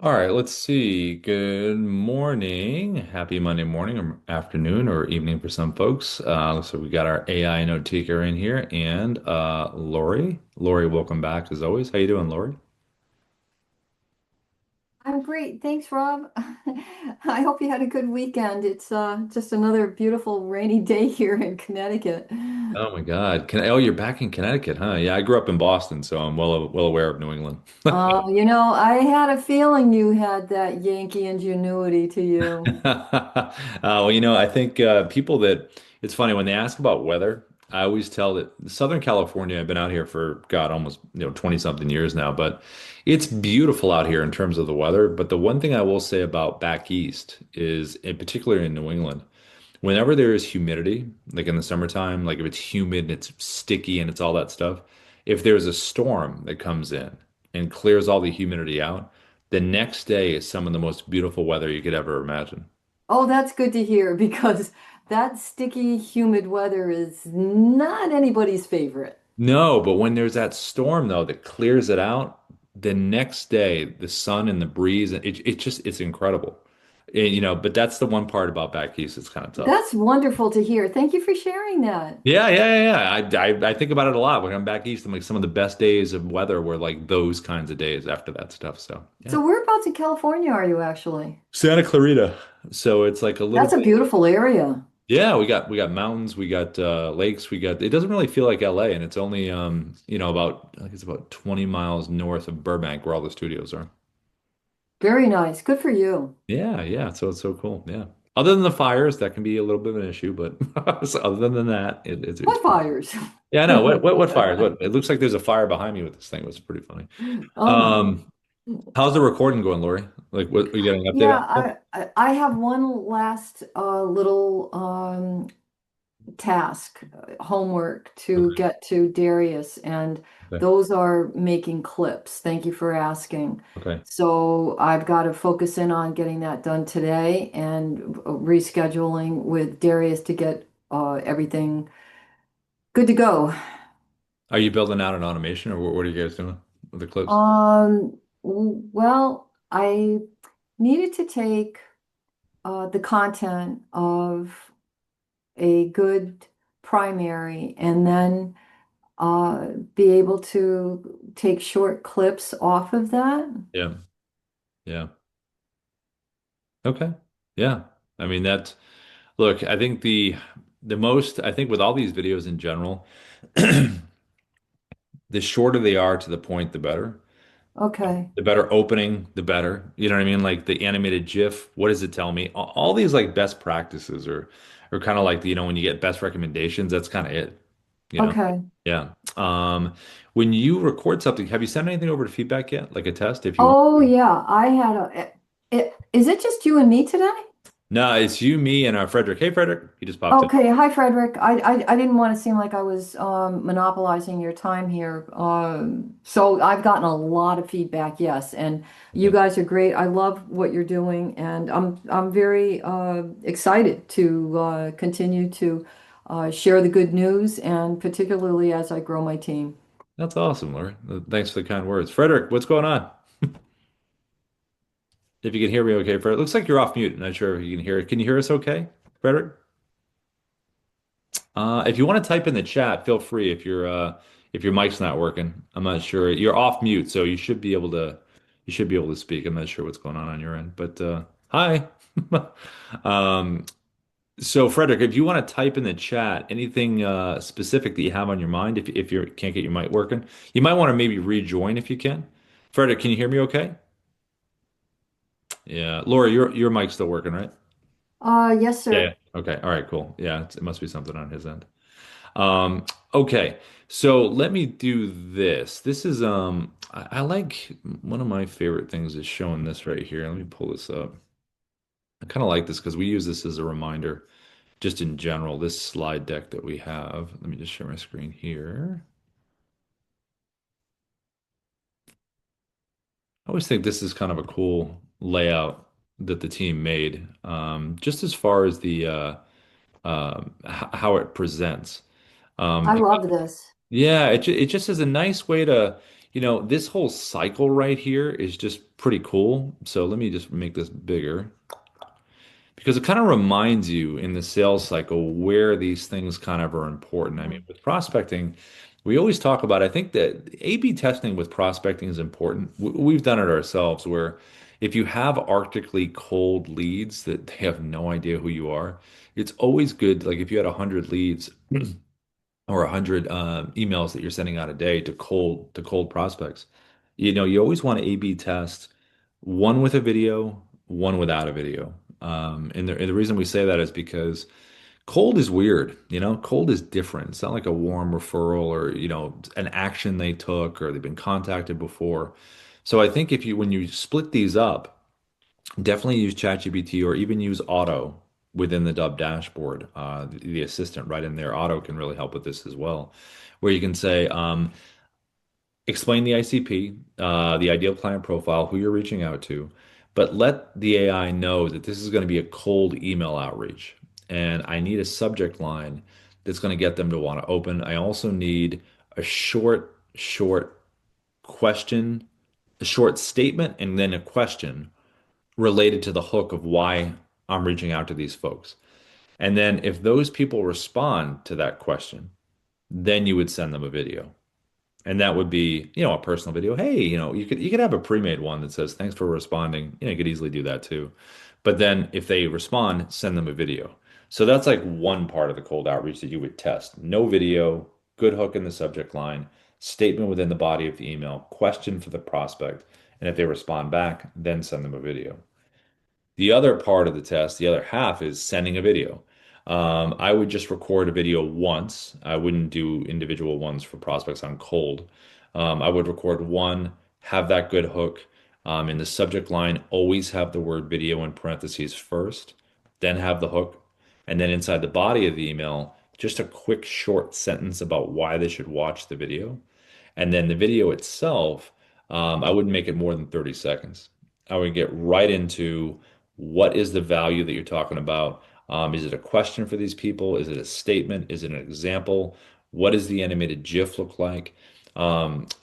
All right, let's see. Good morning. Happy Monday morning or afternoon or evening for some folks. So we got our AI note taker in here and Lori. Lori, welcome back as always. How you doing, Lori? I'm great. Thanks, Rob. I hope you had a good weekend. It's just another beautiful rainy day here in Connecticut. Oh my God. Oh, you're back in Connecticut, huh? Yeah, I grew up in Boston, so I'm well aware of New England. I had a feeling you had that Yankee ingenuity to you. Well, I think people that it's funny when they ask about weather, I always tell that Southern California, I've been out here for God, almost 20 something years now, but it's beautiful out here in terms of the weather. But the one thing I will say about back east is, in particular in New England, whenever there is humidity, like in the summertime, like if it's humid and it's sticky and it's all that stuff, if there's a storm that comes in and clears all the humidity out, the next day is some of the most beautiful weather you could ever imagine. Oh, that's good to hear because that sticky, humid weather is not anybody's favorite. No, but when there's that storm though that clears it out, the next day the sun and the breeze, it's incredible. But that's the one part about back east, it's kind of tough. That's wonderful to hear. Thank you for sharing that. I think about it a lot when I'm back east. I'm like some of the best days of weather were like those kinds of days after that stuff. So yeah. So whereabouts in California are you actually? Santa Clarita. So it's like a little That's a bit. beautiful area. Yeah, we got mountains, we got lakes, we got. It doesn't really feel like LA, and it's only about I think it's about 20 miles north of Burbank, where all the studios are. Very nice. Good for you. Yeah. So it's so cool. Yeah. Other than the fires, that can be a little bit of an issue, but so other than that, it's What pretty. fires? Yeah, I know. What fires? What? It looks like there's a fire behind me with this thing. It was pretty funny. Oh, Um, how's the recording going, Lori? Like, what you got an update yeah. on stuff? I have one last little task, homework to Okay. get to Darius, and Okay. those are making clips. Thank you for asking. Okay. So I've got to focus in on getting that done today and rescheduling with Darius to get everything good to go. Are you building out an automation, or what are you guys doing with the clips? Well, I needed to take the content of a good primary and then be able to take short clips off of that. Yeah. Yeah. Okay. Yeah. I mean that. Look, I think the most I think with all these videos in general, the shorter they are to the point, the better. Okay. The better opening, the better. You know what I mean? Like the animated GIF, what does it tell me? All these like best practices are kind of like, when you get best recommendations, that's kind of it, you know? Okay. Yeah. When you record something, have you sent anything over to feedback yet? Like a test if you want? Oh yeah, I had is it just you and me today? No, it's you, me, and Frederick. Hey, Frederick. He just popped in. Okay, hi Frederick. I didn't want to seem like I was monopolizing your time here. So I've gotten a lot of feedback, yes, and you Okay. guys are great. I love what you're doing, and I'm very excited to continue to share the good news, and particularly as I grow my team. That's awesome, Lori. Thanks for the kind words. Frederick, what's going on? If you can hear me okay, Frederick. Looks like you're off mute. Not sure if you can hear it. Can you hear us okay, Frederick? If you want to type in the chat, feel free if your mic's not working. I'm not sure. You're off mute, so you should be able to speak. I'm not sure what's going on your end, but hi. Um, so Frederick, if you want to type in the chat anything specific that you have on your mind, if you can't get your mic working, you might want to maybe rejoin if you can. Frederick, can you hear me okay? Yeah. Laura, your mic's still working, right? Yes, Yeah, sir. yeah. Okay. All right, cool. Yeah, it must be something on his end. Um, okay, so let me do this. This is I like one of my favorite things is showing this right here. Let me pull this up. I kind of like this because we use this as a reminder, just in general, this slide deck that we have. Let me just share my screen here. I always think this is kind of a cool layout that the team made, just as far as the how it presents. I Because love this. Yeah, it just is a nice way to. This whole cycle right here is just pretty cool. So let me just make this bigger because it kind of reminds you in the sales cycle where these things kind of are important. I mean, Mhm. with prospecting, we always talk about, I think that A/B testing with prospecting is important. We've done it ourselves where if you have arctically cold leads that they have no idea who you are, it's always good. Like if you had 100 leads or 100 emails that you're sending out a day to cold prospects, you always want to A/B test one with a video, one without a video. And the reason we say that is because cold is weird, cold is different. It's not like a warm referral or, an action they took or they've been contacted before. So I think when you split these up, definitely use ChatGPT or even use Auto within the Dubb dashboard. The assistant right in there, Auto can really help with this as well, where you can say, explain the ICP, the ideal client profile, who you're reaching out to, but let the AI know that this is going to be a cold email outreach. And I need a subject line that's going to get them to want to open. I also need a short question, a short statement, and then a question related to the hook of why I'm reaching out to these folks. And then if those people respond to that question, then you would send them a video. And that would be, a personal video. Hey, you could have a pre-made one that says, "Thanks for responding." You could easily do that too. But then if they respond, send them a video. So that's like one part of the cold outreach that you would test. No video, good hook in the subject line, statement within the body of the email, question for the prospect. And if they respond back, then send them a video. The other part of the test, the other half, is sending a video. I would just record a video once. I wouldn't do individual ones for prospects on cold. I would record one, have that good hook. In the subject line, always have the word video in parentheses first, then have the hook. And then inside the body of the email, just a quick short sentence about why they should watch the video. And then the video itself, I wouldn't make it more than 30 seconds. I would get right into what is the value that you're talking about. Is it a question for these people? Is it a statement? Is it an example? What does the animated GIF look like?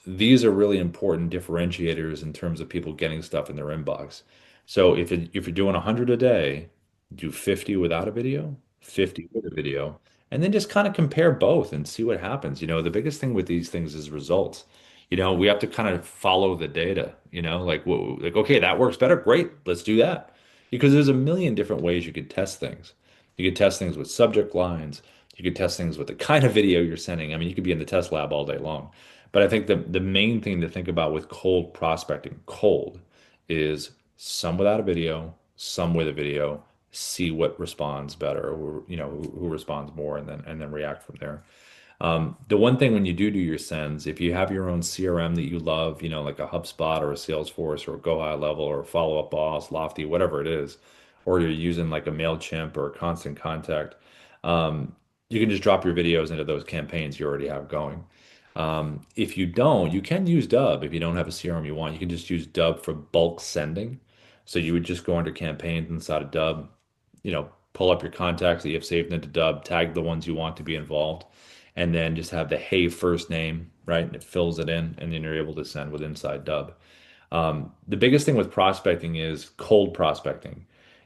These are really important differentiators in terms of people getting stuff in their inbox. So if you're doing 100 a day, do 50 without a video, 50 with a video, and then just kind of compare both and see what happens. The biggest thing with these things is results. We have to kind of follow the data, like okay, that works better. Great, let's do that. Because there's a million different ways you could test things. You could test things with subject lines. You could test things with the kind of video you're sending. I mean, you could be in the test lab all day long. But I think the main thing to think about with cold prospecting, cold, is some without a video, some with a video, see what responds better, or who responds more, and then react from there. The one thing when you do your sends, if you have your own CRM that you love, like a HubSpot or a Salesforce or a Go High Level or a Follow Up Boss, Lofty, whatever it is, or you're using like a MailChimp or a Constant Contact, you can just drop your videos into those campaigns you already have going. If you don't, you can use Dubb. If you don't have a CRM you want, you can just use Dubb for bulk sending. So you would just go under campaigns inside of Dubb, pull up your contacts that you have saved into Dubb, tag the ones you want to be involved, and then just have the hey first name, right? And it fills it in, and then you're able to send with inside Dubb. The biggest thing with prospecting is cold prospecting,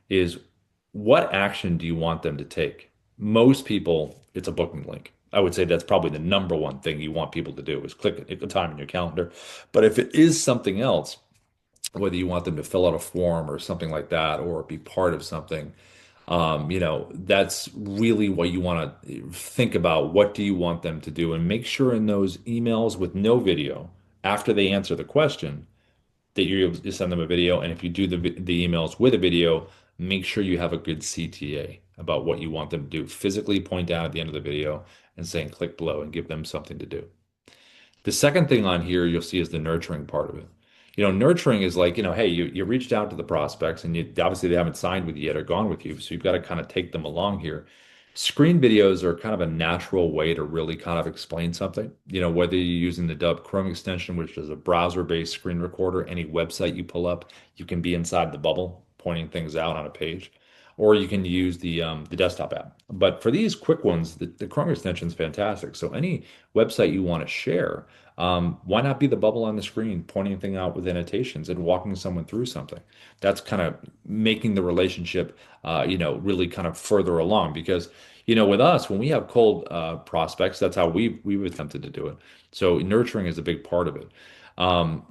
is what action do you want them to take? Most people, it's a booking link. I would say that's probably the number one thing you want people to do is click a time in your calendar. But if it is something else, whether you want them to fill out a form or something like that, or be part of something, that's really what you want to think about. What do you want them to do? And make sure in those emails with no video, after they answer the question, that you're able to send them a video. And if you do the emails with a video, make sure you have a good CTA about what you want them to do. Physically point down at the end of the video and saying click below and give them something to do. The second thing on here you'll see is the nurturing part of it. Nurturing is like, hey, you reached out to the prospects and obviously they haven't signed with you yet or gone with you. So you've got to kind of take them along here. Screen videos are kind of a natural way to really kind of explain something. Whether you're using the Dubb Chrome extension, which is a browser-based screen recorder, any website you pull up, you can be inside the bubble pointing things out on a page. or you can use the desktop app. But for these quick ones, the Chrome extension is fantastic. So any website you want to share, why not be the bubble on the screen, pointing thing out with annotations and walking someone through something? That's kind of making the relationship, really kind of further along because, with us, when we have cold prospects, that's how we've attempted to do it. So nurturing is a big part of it. Um,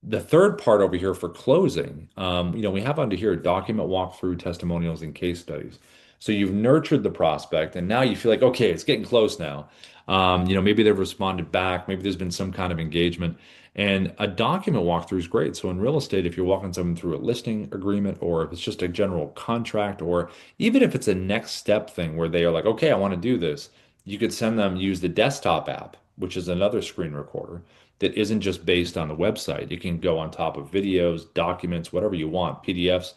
the third part over here for closing, we have under here document walkthrough, testimonials, and case studies. So you've nurtured the prospect, and now you feel like, okay, it's getting close now. Maybe they've responded back, maybe there's been some kind of engagement, and a document walkthrough is great. So in real estate, if you're walking someone through a listing agreement, or if it's just a general contract, or even if it's a next step thing where they are like, okay, I want to do this, you could send them use the desktop app, which is another screen recorder that isn't just based on the website. It can go on top of videos, documents, whatever you want, PDFs.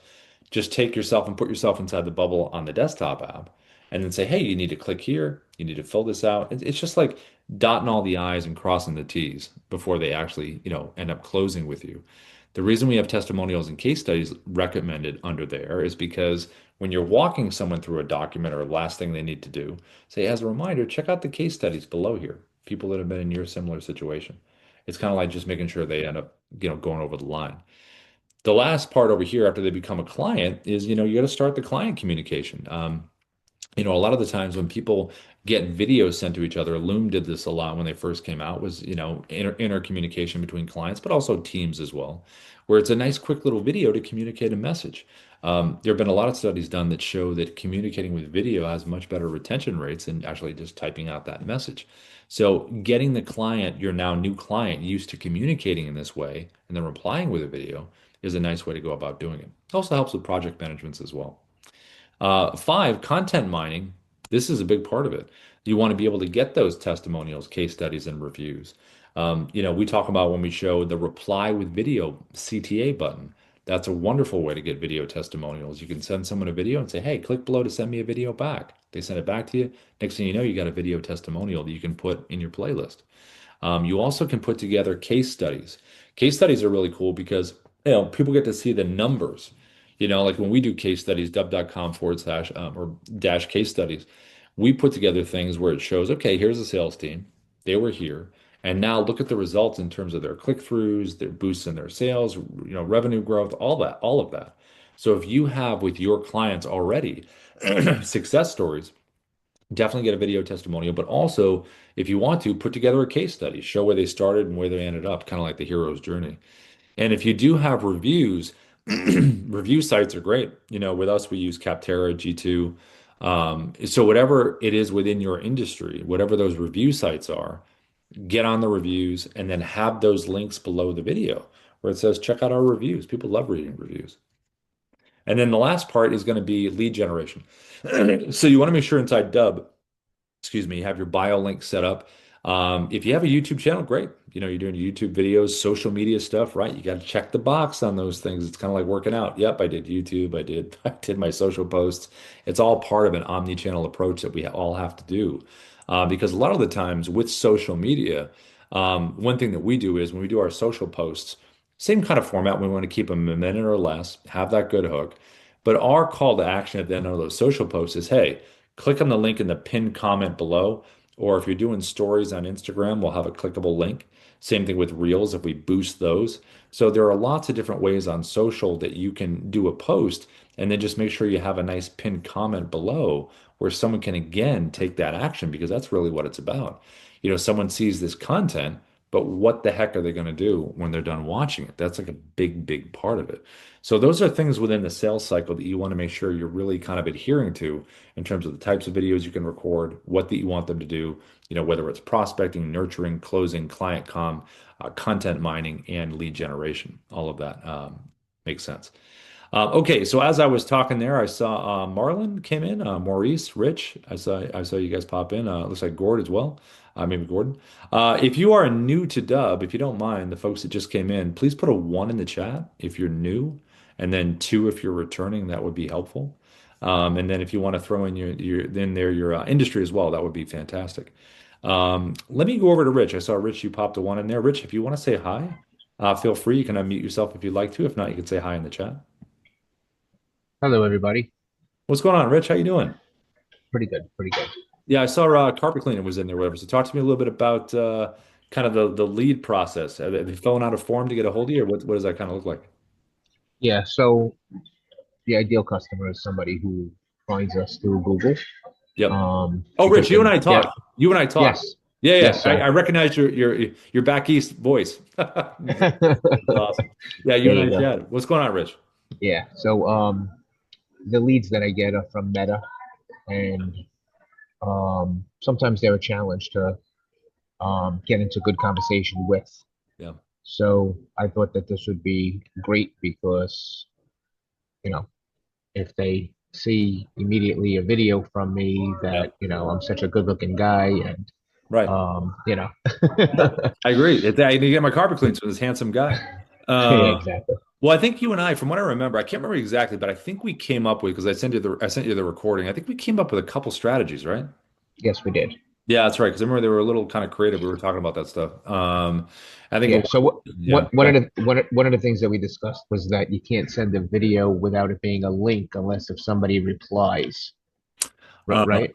Just take yourself and put yourself inside the bubble on the desktop app and then say, hey, you need to click here. You need to fill this out. It's just like dotting all the I's and crossing the T's before they actually, end up closing with you. The reason we have testimonials and case studies recommended under there is because when you're walking someone through a document or last thing they need to do, say, as a reminder, check out the case studies below here, people that have been in your similar situation. It's kind of like just making sure they end up, going over the line. The last part over here after they become a client is, you got to start the client communication. A lot of the times when people get videos sent to each other, Loom did this a lot when they first came out, was, inter communication between clients, but also teams as well, where it's a nice, quick little video to communicate a message. There have been a lot of studies done that show that communicating with video has much better retention rates than actually just typing out that message. So getting the client, your now new client, used to communicating in this way and then replying with a video is a nice way to go about doing it. It also helps with project managements as well. Five, content mining. This is a big part of it. You want to be able to get those testimonials, case studies, and reviews. We talk about when we show the reply with video CTA button. That's a wonderful way to get video testimonials. You can send someone a video and say, hey, click below to send me a video back. They send it back to you. Next thing you know, you got a video testimonial that you can put in your playlist. You also can put together case studies. Case studies are really cool because people get to see the numbers. Like when we do case studies, dubb.com/, or dash case studies, we put together things where it shows, okay, here's a sales team. They were here. And now look at the results in terms of their click-throughs, their boosts in their sales, revenue growth, all of that. So if you have with your clients already success stories, definitely get a video testimonial, but also if you want to put together a case study, show where they started and where they ended up, kind of like the hero's journey. And if you do have reviews, review sites are great. With us, we use Capterra, G2. So whatever it is within your industry, whatever those review sites are, get on the reviews and then have those links below the video where it says, check out our reviews. People love reading reviews. And then the last part is going to be lead generation. So you want to make sure inside Dubb, excuse me, have your bio link set up. If you have a YouTube channel, great. You're doing YouTube videos, social media stuff, right? You got to check the box on those things. It's kind of like working out. Yep, I did YouTube. I did my social posts. It's all part of an omni-channel approach that we all have to do. Because a lot of the times with social media, one thing that we do is when we do our social posts, same kind of format. We want to keep them a minute or less, have that good hook. But our call to action at the end of those social posts is, hey, click on the link in the pinned comment below. Or if you're doing stories on Instagram, we'll have a clickable link. Same thing with Reels if we boost those. So there are lots of different ways on social that you can do a post and then just make sure you have a nice pinned comment below where someone can again take that action because that's really what it's about. Someone sees this content, but what the heck are they going to do when they're done watching it? That's like a big, big part of it. So those are things within the sales cycle that you want to make sure you're really kind of adhering to in terms of the types of videos you can record, what that you want them to do, whether it's prospecting, nurturing, closing, client content mining, and lead generation. All of that makes sense. Okay, so as I was talking there, I saw Marlon came in, Maurice, Rich. I saw you guys pop in. Looks like Gord as well. Maybe Gordon. If you are new to Dubb, if you don't mind, the folks that just came in, please put a one in the chat if you're new, and then two if you're returning. That would be helpful. And then if you want to throw in your industry as well, that would be fantastic. Let me go over to Rich. I saw Rich, you popped a one in there. Rich, if you want to say hi, feel free. You can unmute yourself if you'd like to. If not, you can say hi in the chat. Hello, everybody. What's going on, Rich? How you doing? Pretty good, pretty good. Yeah, I saw carpet cleaning was in there, whatever. So talk to me a little bit about kind of the lead process. Are they filling out a form to get a hold of you, or what does that kind of look like? Yeah, so the ideal customer is somebody who finds us through Google. Yep. Oh, You Rich, get you and them, I yeah, talked. You and I talked. yes, Yeah, yeah. yes. I So recognize your back east voice. there That's awesome. Yeah, you and you I go. chatted. What's going on, Rich? Yeah. So the leads that I get are from Meta, and sometimes they're a challenge to get into good conversation with. Yeah, So I thought that this would be great because, you know, if they see immediately a video from me yeah. that, I'm such a good looking guy and, Right. um, you know, Yeah, I agree. I need to get my carpet cleaned from this handsome guy. yeah, Uh, exactly. well, I think you and I, from what I remember, I can't remember exactly, but I think we came up with because I sent you the recording. I think we came up with a couple strategies, right? Yes, we did. Yeah, that's right. Because I remember they were a little kind of creative. We were talking about that stuff. I think it Yeah. was, So yeah. one of the things that we discussed was that you can't send a video without it being a link unless if somebody replies, right?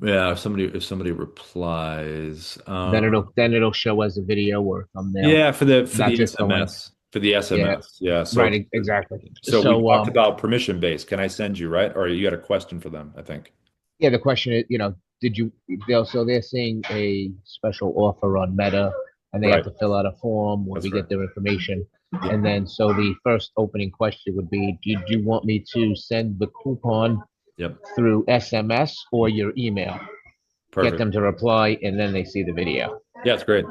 Yeah. If somebody replies, Then it'll show as a video or a thumbnail, yeah, for not the just a link. SMS, for the Yeah, SMS. Yeah. right, exactly. So we So talked about permission based. Can I send you, right? Or you got a question for them, I think. yeah, the question is, did you they're seeing a special offer on Meta and they have Right. to fill out a form where That's we right. get their information. Yep. And then so the first opening question would be, did you want me to send the coupon Yep. through SMS or your email? Get Perfect. them to reply and then they see the video. Yeah, it's great.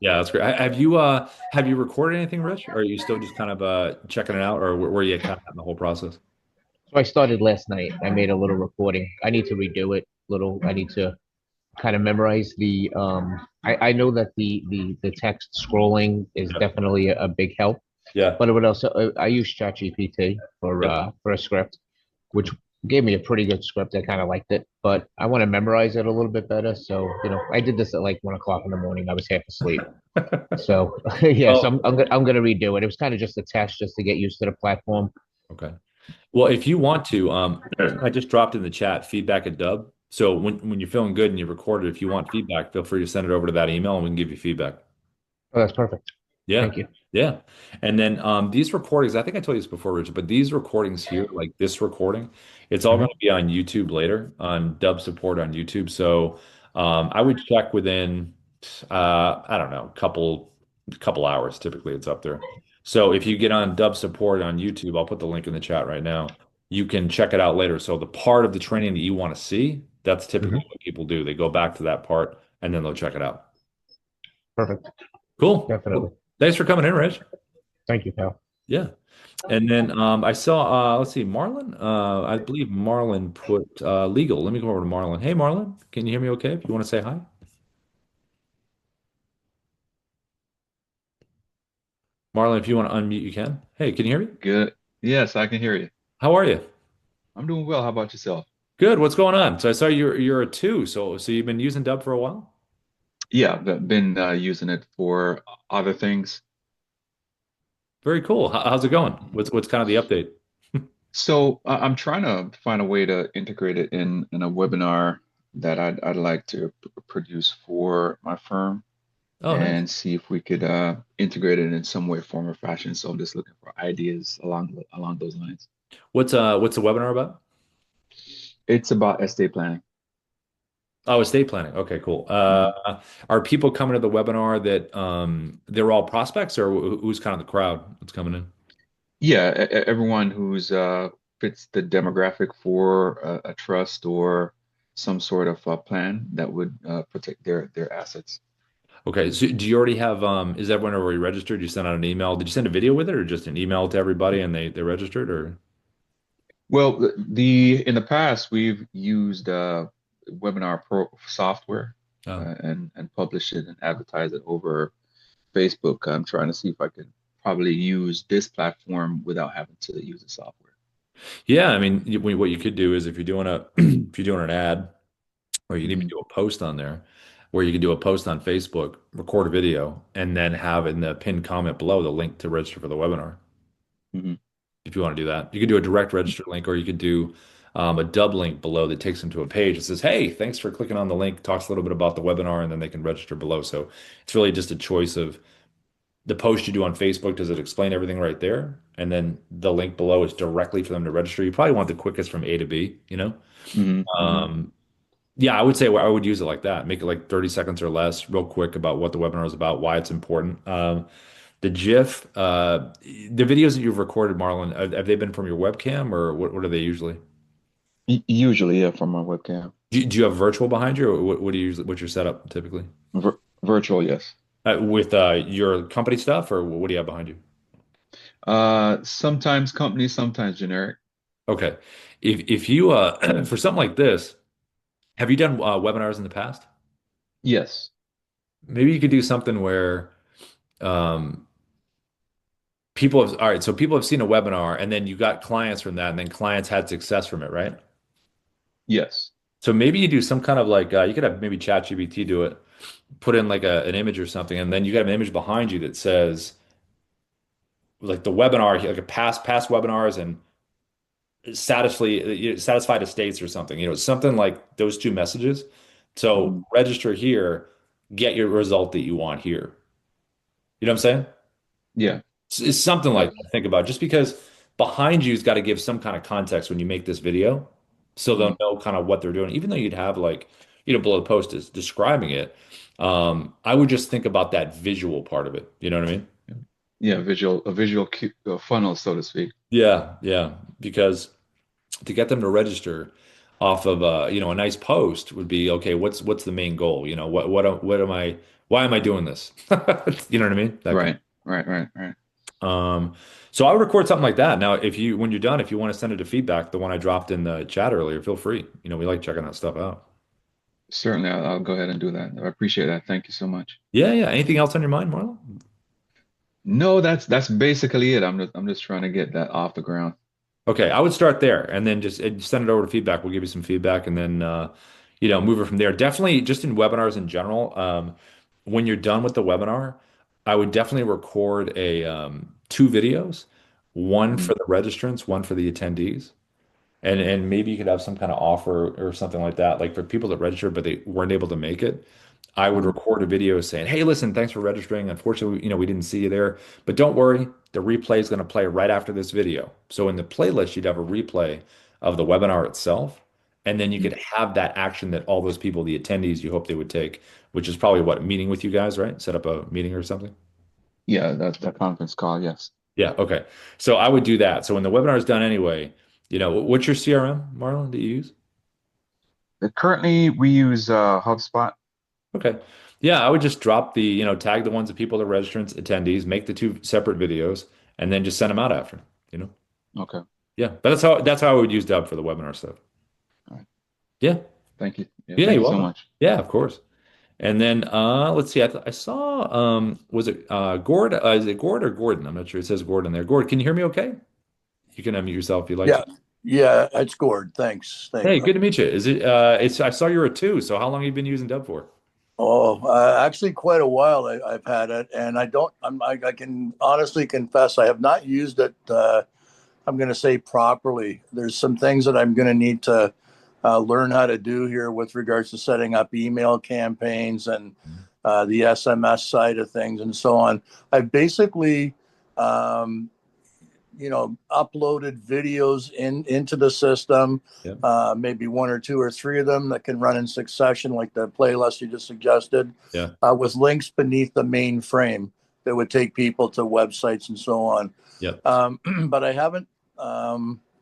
Yeah, that's great. Have you recorded anything, Rich? Or are you still just kind of checking it out, or were you kind of in the whole process? So I started last night. I made a little recording. I need to redo it. I need to kind of memorize I know that the text scrolling is Yep. definitely a big help. Yeah. But it would also I use ChatGPT Yep. for a script, which gave me a pretty good script. I kind of liked it, but I want to memorize it a little bit better. So, I did this at like 1 o'clock in the morning. I was half asleep. So yeah, so Well, I'm gonna redo it. It was kind of just a test just to get used to the platform. okay. Well, if you want to, I just dropped in the chat feedback at Dubb. So when you're feeling good and you record it, if you want feedback, feel free to send it over to that email and we can give you feedback. Oh, that's perfect. Yeah. Thank you. Yeah. And then these recordings, I think I told you this before, Richard, but these recordings here, like this recording, it's all going Hmm. to be on YouTube later, on Dub support on YouTube. So I would check within I don't know, couple hours. Typically it's up there. So if you get on Dub support on YouTube, I'll put the link in the chat right now. You can check it out later. So the part of the training that you want to see, that's typically Hmm. what people do. They go back to that part and then they'll check it out. Perfect. Cool. Definitely. Well, thanks for coming in, Rich. Thank you, pal. Yeah. And then I saw, let's see, Marlon. I believe Marlon put legal. Let me go over to Marlon. Hey, Marlon, can you hear me okay? If you want to say hi. Marlon, if you want to unmute, you can. Hey, can you hear me? Good. Yes, I can hear you. How are you? I'm doing well. How about yourself? Good. What's going on? So I saw you're a two. So you've been using Dub for a while? Yeah, I've been using it for other things. Very cool. How's it going? What's kind of the update? So I'm trying to find a way to integrate it in a webinar that I'd like to produce for my firm Oh, nice. and see if we could integrate it in some way, form, or fashion. So I'm just looking for ideas along those lines. What's the webinar about? It's about estate planning. Oh, estate planning. Okay, cool. Mhm. Are people coming to the webinar that they're all prospects, or who's kind of the crowd that's coming in? Yeah, everyone who's fits the demographic for a trust or some sort of plan that would protect their assets. Okay, so do you already have is everyone already registered? You sent out an email. Did you send a video with it or just an email to everybody and they registered or Well, the in the past we've used webinar pro software oh. and publish it and advertise it over Facebook. I'm trying to see if I could probably use this platform without having to use the software. Yeah, I mean what you could do is if you're doing a if you're doing an ad or you can even Hmm. do a post on there where you can do a post on Facebook, record a video, and then have in the pinned comment below the link to register for the webinar. Hmm. If you want to do that. You could do a direct register link or you could do a Dubb link below that takes them to a page that says, "Hey, thanks for clicking on the link." Talks a little bit about the webinar, and then they can register below. So it's really just a choice of the post you do on Facebook. Does it explain everything right there? And then the link below is directly for them to register. You probably want the quickest from A to B, you know? Hmm. Um, yeah, I would say I would use it like that. Make it like 30 seconds or less, real quick about what the webinar is about, why it's important. The GIF, the videos that you've recorded, Marlon, have they been from your webcam or what are they usually? Usually, yeah, from my webcam. Do you have virtual behind you or what do you usually, what's your setup typically? Virtual, yes. With your company stuff or what do you have behind you? Sometimes company, sometimes generic. Okay. If you for something like this, have you done webinars in the past? Yes, Maybe you could do something where um, people have, all right, so people have seen a webinar and then you got clients from that and then clients had success from it, right? yes. So maybe you do some kind of like you could have maybe ChatGPT do it, put in like an image or something, and then you got an image behind you that says like the webinar, like a past webinars and satisfied estates or something, something like those two messages. So Hmm. register here, get your result that you want here. You know what I'm saying? Yeah, It's something like yes. that. Think about it. Just because behind you's got to give some kind of context when you make this video, so they'll Hmm. know kind of what they're doing. Even though you'd have like, below the post is describing it. I would just think about that visual part of it. You know what I mean? Yeah, a visual funnel, so to speak. Yeah, yeah. Because to get them to register off of a nice post would be okay. What's the main goal? What am I? Why am I doing this? You know what I mean? That kind Right, right, right, right. So I would record something like that. Now, when you're done, if you want to send it to feedback, the one I dropped in the chat earlier, feel free. We like checking that stuff out. Certainly, I'll go ahead and do that. I appreciate that. Thank you so much. Yeah, yeah. Anything else on your mind, Marlo? No, that's basically it. I'm just trying to get that off the ground. Okay, I would start there and then just send it over to feedback. We'll give you some feedback and then move it from there. Definitely just in webinars in general, when you're done with the webinar, I would definitely record a two videos, one Hmm. for the registrants, one for the attendees. And maybe you could have some kind of offer or something like that, like for people that registered but they weren't able to make it. I would Hmm. record a video saying, "Hey, listen, thanks for registering. Unfortunately, we didn't see you there, but don't worry, the replay is going to play right after this video." So in the playlist, you'd have a replay of the webinar itself, and then you could have that action that all those people, the attendees, you hope they would take, which is probably what, meeting with you guys, right? Set up a meeting or something. Yeah, that conference call, yes. Yeah, okay. So I would do that. So when the webinar is done anyway, what's your CRM, Marlon, that you use? Currently, we use HubSpot. Okay. Yeah, I would just drop tag the ones that people that are registrants, attendees, make the two separate videos, and then just send them out after, you know? Okay. Yeah. But that's how I would use Dubb for the webinar stuff. All right. Yeah. Thank you. Yeah, Yeah, thank you're you so welcome. much. Yeah, of course. And then let's see, I saw was it Gord? Is it Gord or Gordon? I'm not sure. It says Gordon there. Gord, can you hear me okay? You can unmute yourself if you'd like to. Yeah, yeah, it's Gord. Thanks. Thank Hey, you. good to meet you. Is it it's I saw you were a two, so how long have you been using Dubb for? Oh, actually, quite a while I've had it, and I can honestly confess I have not used it. I'm going to say properly. There's some things that I'm going to need to learn how to do here with regards to setting up email campaigns and the SMS side of things and so on. I've basically um, uploaded videos into the system, Yeah. maybe one or two or three of them that can run in succession, like the playlist you just suggested, Yeah. with links beneath the main frame that would take people to websites and so on. Yeah. But I haven't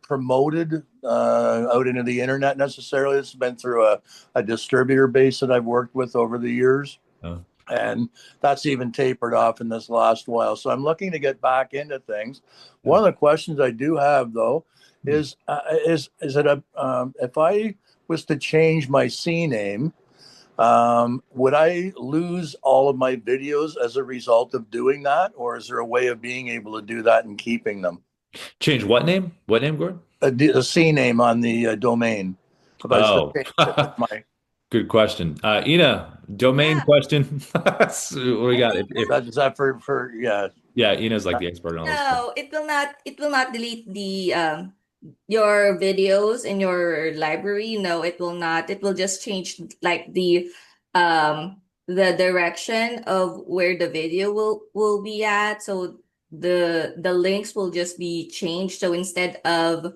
promoted out into the internet necessarily. It's been through a distributor base that I've worked with over the years, Uh, and that's even tapered off in this last while. So I'm looking to get back into things. yeah. One of the questions I do have though Hmm. is it a if I was to change my C name, would I lose all of my videos as a result of doing that, or is there a way of being able to do that and keeping them? Change what name? What name, Gord? A C name on the domain. If I was to Oh, change it with my good question. Ina, domain Yeah, question. So what do we I got? think is that for yeah. Yeah, Ina's like the expert on all this stuff. no, it will not delete the your videos in your library. No, it will not. It will just change like the direction of where the video will be at. So the links will just be changed. So instead of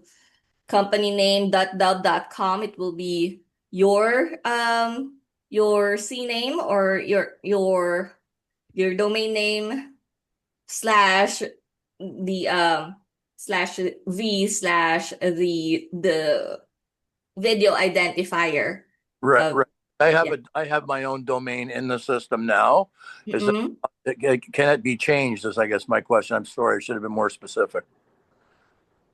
company name .dub.com, it will be your CNAME or your domain name slash the slash v slash the video identifier Right, of right. yeah. I have my own domain in the system now. Is that Mm-mm. can it be changed? Is I guess my question. I'm sorry, I should have been more specific.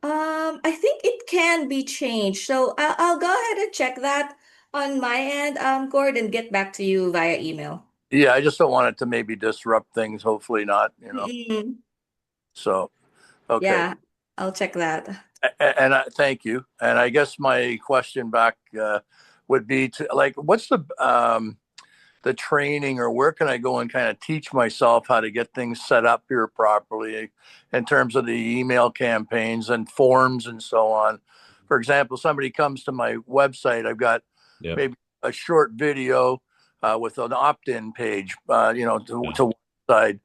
I think it can be changed. So I'll go ahead and check that on my end, Gord, and get back to you via email. Yeah, I just don't want it to maybe disrupt things. Hopefully not, Mm-mm. So, okay. Yeah, I'll check that. And thank you. And I guess my question back would be to like, what's the training, or where can I go and kind of teach myself how to get things set up here properly in terms of the email campaigns and forms and so on? For example, somebody comes to my website, I've got Yep. maybe a short video with an opt-in page, Yeah. to one side.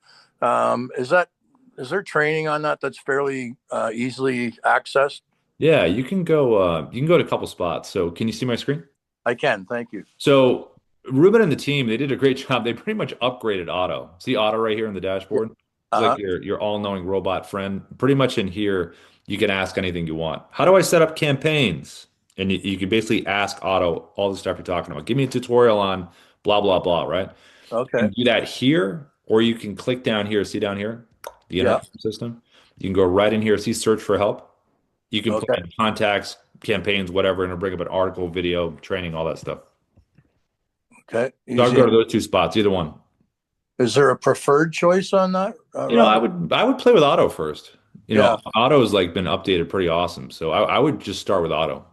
Is there training on that that's fairly easily accessed? Yeah, you can go to a couple spots. So can you see my screen? I can, thank you. So Ruben and the team, they did a great job. They pretty much upgraded Auto. See Auto right here in the Yeah. dashboard? It's like Uh-huh. your all-knowing robot friend. Pretty much in here, you can ask anything you want. How do I set up campaigns? And you can basically ask Auto all the stuff you're talking about. Give me a tutorial on blah, blah, blah, right? You Okay. can do that here, or you can click down here. See down here, the Yeah. internet system. You can go right in here, see search for help. You can put Okay. in contacts, campaigns, whatever, and it'll bring up an article, video, training, all that stuff. Okay. So I'll Easy. go to those two spots, either one. Is there a preferred choice on that, I Rob? would play with Auto first. Yeah. Auto's like been updated pretty awesome. So I would just start with Auto.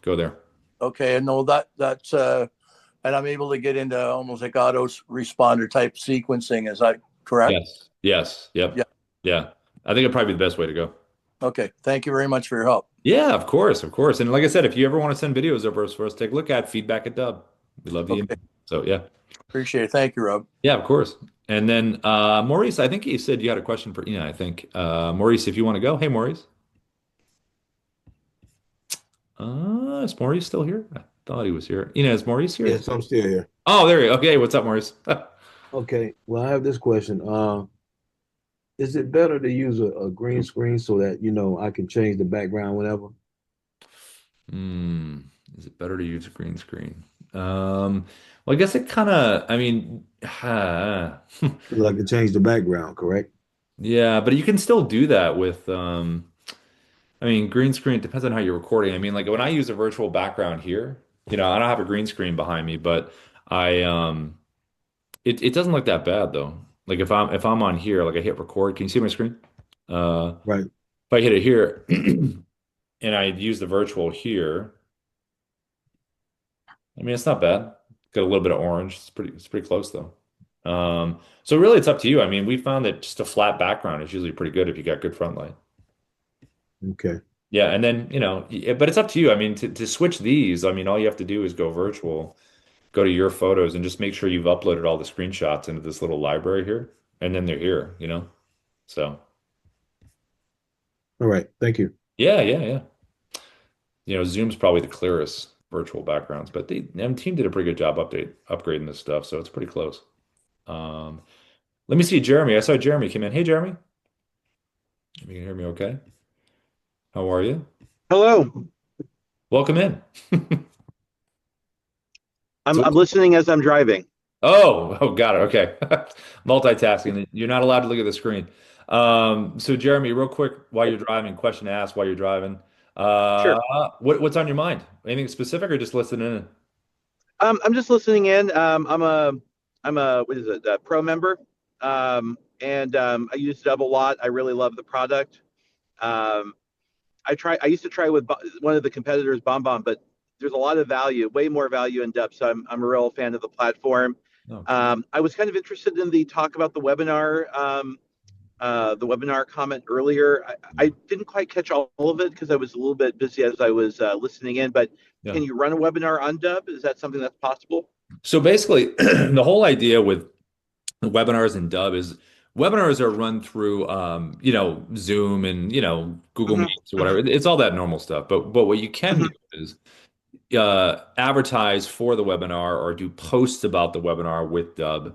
Go there. Okay. And no, that's and I'm able to get into almost like auto responder type sequencing. Is that correct? Yes. Yes. Yep. Yeah. Yeah. I think it'd probably be the best way to go. Okay. Thank you very much for your help. Yeah, of course, of course. And like I said, if you ever want to send videos over for us to take a look at, feedback at Dubb. We love the Okay. email. So yeah. Appreciate it. Thank you, Rob. Yeah, of course. And then Maurice, I think you said you had a question for Ina, I think. Maurice, if you want to go. Hey, Maurice. Is Maurice still here? I thought he was here. Ina, is Maurice here? Yes, I'm still here. Oh, there you go. Okay, what's up, Maurice? Okay, well, I have this question. Is it better to use a green screen so that I can change the background whenever? Hmm. Is it better to use a green screen? Well, I guess it kind of, I mean, So I can change the background, correct? yeah, but you can still do that with, I mean, green screen, it depends on how you're recording. I mean, like when I use a virtual background here, I don't have a green screen behind me, but it doesn't look that bad though. Like if I'm on here, like I hit record, can you see my screen? Right. If I hit it here and I use the virtual here, I mean, it's not bad. Got a little bit of orange. It's pretty close though. So really it's up to you. I mean, we found that just a flat background is usually pretty good if you got good front light. Okay. Yeah, and then, but it's up to you. I mean, to switch these, I mean, all you have to do is go virtual, go to your photos and just make sure you've uploaded all the screenshots into this little library here, and then they're here. So, All right. Thank you. yeah, yeah, yeah. Zoom's probably the clearest virtual backgrounds, but the team did a pretty good job upgrading this stuff, so it's pretty close. Um, Let me see Jeremy. I saw Jeremy came in. Hey, Jeremy. You can hear me okay? How are you? Hello. Welcome in. I'm So, I'm listening as I'm driving. oh, got it. Okay. Multitasking. You're not allowed to look at the screen. So Jeremy, real quick, while you're driving, question to ask while you're driving. Uh, Sure. what's on your mind? Anything specific or just listening in? I'm just listening in. I'm a what is it? A pro member. And I use Dubb a lot. I really love the product. Um, I used to try with one of the competitors, BombBomb, but there's a lot of value, way more value in Dubb. So I'm a real fan of the platform. Oh, cool. I was kind of interested in the talk about the webinar the webinar comment earlier. I didn't quite catch all of it because I was a little bit busy as I was listening in, but Yeah. can you run a webinar on Dubb? Is that something that's possible? So basically, the whole idea with webinars and Dubb is webinars are run through, Zoom and, Google Hmm. Meets or whatever. It's all that normal stuff. But what you can do Hmm. is advertise for the webinar or do posts about the webinar with Dubb.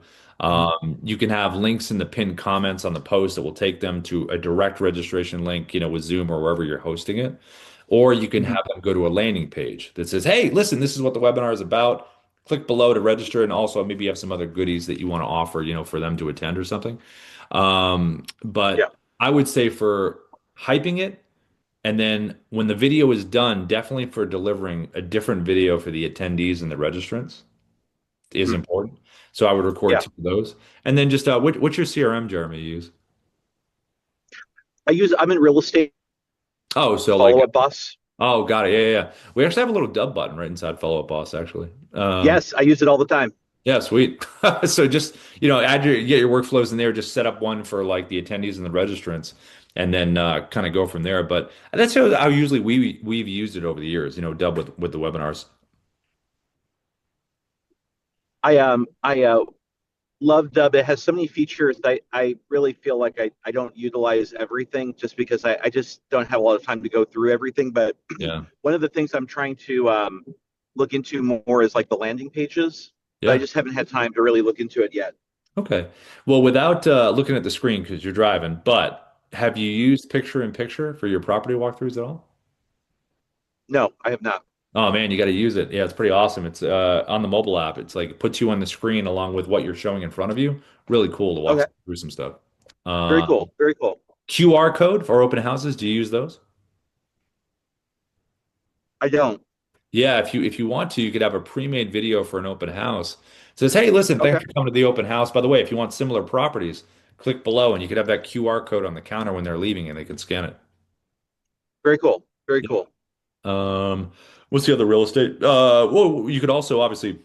You can have links in the pinned comments on the post that will take them to a direct registration link, with Zoom or wherever you're hosting it. Or you can Hmm. have them go to a landing page that says, hey, listen, this is what the webinar is about. Click below to register. And also maybe you have some other goodies that you want to offer, for them to attend or something. Yeah. But I would say for hyping it, and then when the video is done, definitely for delivering a different video for the attendees and the registrants is Hmm. important. So I would record Yeah. two of those. And then just what's your CRM, Jeremy, you use? I'm in real estate, Oh, so like, follow up boss. oh, got it. Yeah, yeah, yeah. We actually have a little Dubb button right inside Follow Up Boss, actually. Yes, I use it all the time. Yeah, sweet. So just, get your workflows in there, just set up one for like the attendees and the registrants, and then kind of go from there. But that's how usually we've used it over the years, Dubb with the webinars. I love Dubb. It has so many features that I really feel like I don't utilize everything just because I just don't have a lot of time to go through everything. But Yeah. one of the things I'm trying to look into more is like the landing pages. But I Yeah. just haven't had time to really look into it yet. Okay. Well, without looking at the screen because you're driving, but have you used picture in picture for your property walkthroughs at all? No, I have not. Oh man, you got to use it. Yeah, it's pretty awesome. It's on the mobile app. It's like it puts you on the screen along with what you're showing in front of you. Really cool to walk Okay, through some stuff. very Uh, cool. Very cool. QR code for open houses. Do you use those? I don't. Yeah, if you want to, you could have a pre-made video for an open house. It says, "Hey, listen, Okay, thanks for coming to the open house. By the way, if you want similar properties, click below, and you could have that QR code on the counter when they're leaving, and they can scan it." very cool. Very cool. What's the other real estate? Well, you could also obviously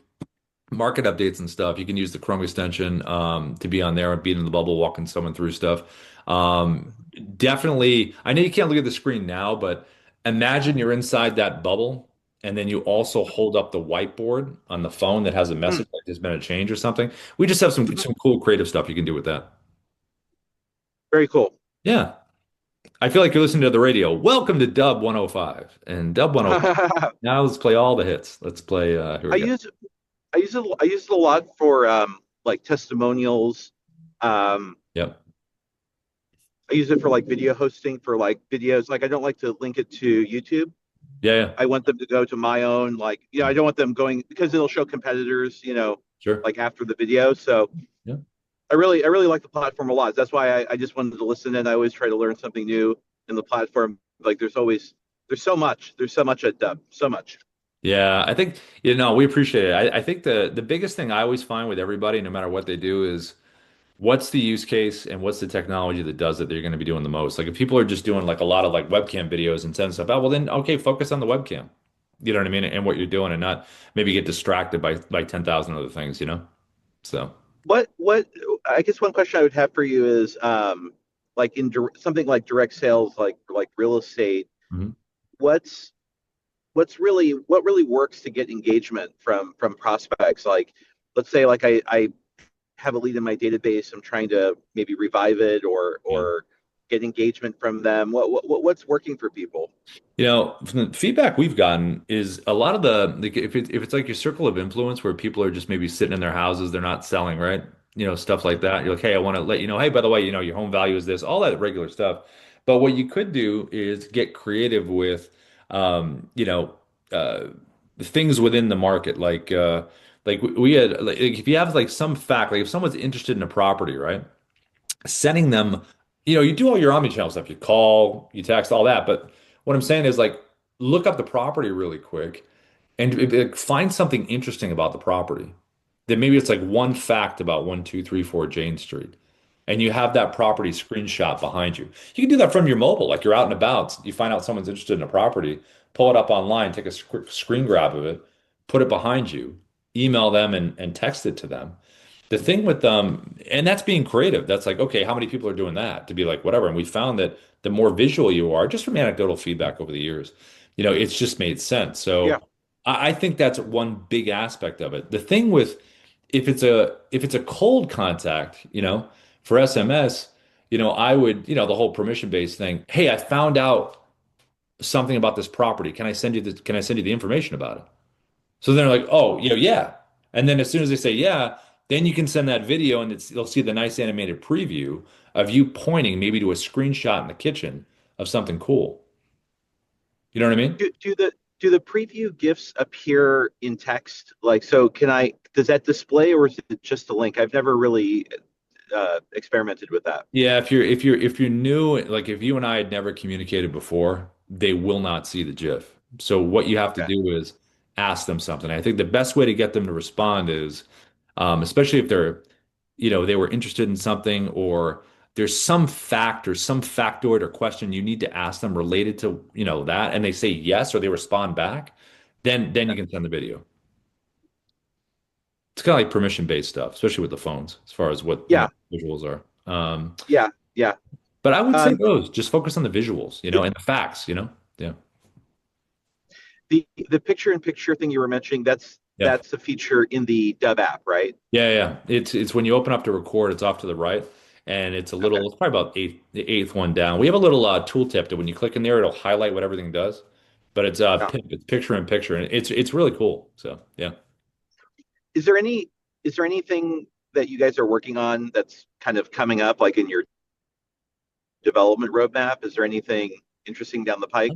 market updates and stuff. You can use the Chrome extension to be on there and be in the bubble, walking someone through stuff. Um, Definitely, I know you can't look at the screen now, but imagine you're inside that bubble, and then you also hold up the whiteboard on the phone that has a Hmm. message like there's been a change or something. We just have some Mhm. some cool creative stuff you can do with that. Very cool. Yeah. I feel like you're listening to the radio. Welcome to Dub 105 and Dub 105. I Now let's play all the hits. Let's play. Here we go. use I use it a lot for like testimonials. Um, Yep. I use it for like video hosting for like videos. Like I don't like to link it to YouTube. Yeah. Yeah. I want them to go to my own like I don't want them going because it'll show competitors, Sure. like after the video. So Yeah. I really like the platform a lot. That's why I just wanted to listen in. I always try to learn something new in the platform. Like there's so much at Dub. So much. Yeah. I think, we appreciate it. I think the biggest thing I always find with everybody, no matter what they do, is what's the use case and what's the technology that does it that you're going to be doing the most. Like if people are just doing like a lot of like webcam videos and send stuff out, well then okay, focus on the webcam. You know what I mean? And what you're doing and not maybe get distracted by 10,000 other things. So, What I guess one question I would have for you is like in something like direct sales, like real estate. mhm. What's what really works to get engagement from prospects? Like, let's say like I have a lead in my database. I'm trying to maybe revive it Yeah. or get engagement from them. What's working for people? From the feedback we've gotten is a lot of like if it's like your circle of influence where people are just maybe sitting in their houses, they're not selling, right? Stuff like that. You're like, hey, I want to let you know, hey, by the way, your home value is this, all that regular stuff. But what you could do is get creative with, uh, things within the market, like we had, like if you have like some fact, like if someone's interested in a property, right? Sending them, you do all your omnichannel stuff. You call, you text, all that. But what I'm saying is like look up the property really quick and like, find something interesting about the property. Then maybe it's like one fact about 1234 Jane Street. And you have that property screenshot behind you. You can do that from your mobile, like you're out and about. You find out someone's interested in a property, pull it up online, take a quick screen grab of it, put it behind you, email them and text it to them The thing with and that's being creative. That's like, okay, how many people are doing that? To be like, whatever. And we found that the more visual you are, just from anecdotal feedback over the years, it's just made sense. Yeah. So I think that's one big aspect of it. The thing with if it's a cold contact, for SMS, I would, the whole permission-based thing. Hey, I found out something about this property. Can I send you the information about it? So they're like, oh, yeah. And then as soon as they say yeah, then you can send that video and they'll see the nice animated preview of you pointing maybe to a screenshot in the kitchen of something cool. You know what I mean? Do the preview GIFs appear in text? Like, so does that display or is it just a link? I've never really experimented with that. Yeah, if you're new, like if you and I had never communicated before, they will not see the GIF. So what you have to Okay. do is ask them something. I think the best way to get them to respond is, especially if they were interested in something or there's some fact or some factoid or question you need to ask them related to, that, and they say yes or they respond back, then you Okay. can send the video. It's kind of like permission-based stuff, especially with the phones, as far as what, Yeah. visuals are. Yeah. Yeah. But I would say Um, those, just focus on the visuals, the, and the facts, Yeah. the picture-in-picture thing you were mentioning, that's Yeah. that's a feature in the Dubb app, right? Yeah, yeah. It's when you open up to record, it's off to the right, and Okay. it's probably about the eighth one down. We have a little tooltip that when you click in there, it'll highlight what everything does. But Yeah. it's picture in picture, and it's really cool. So yeah. Is there any is there anything that you guys are working on that's kind of coming up, like in your development roadmap? Is there anything interesting down the pike?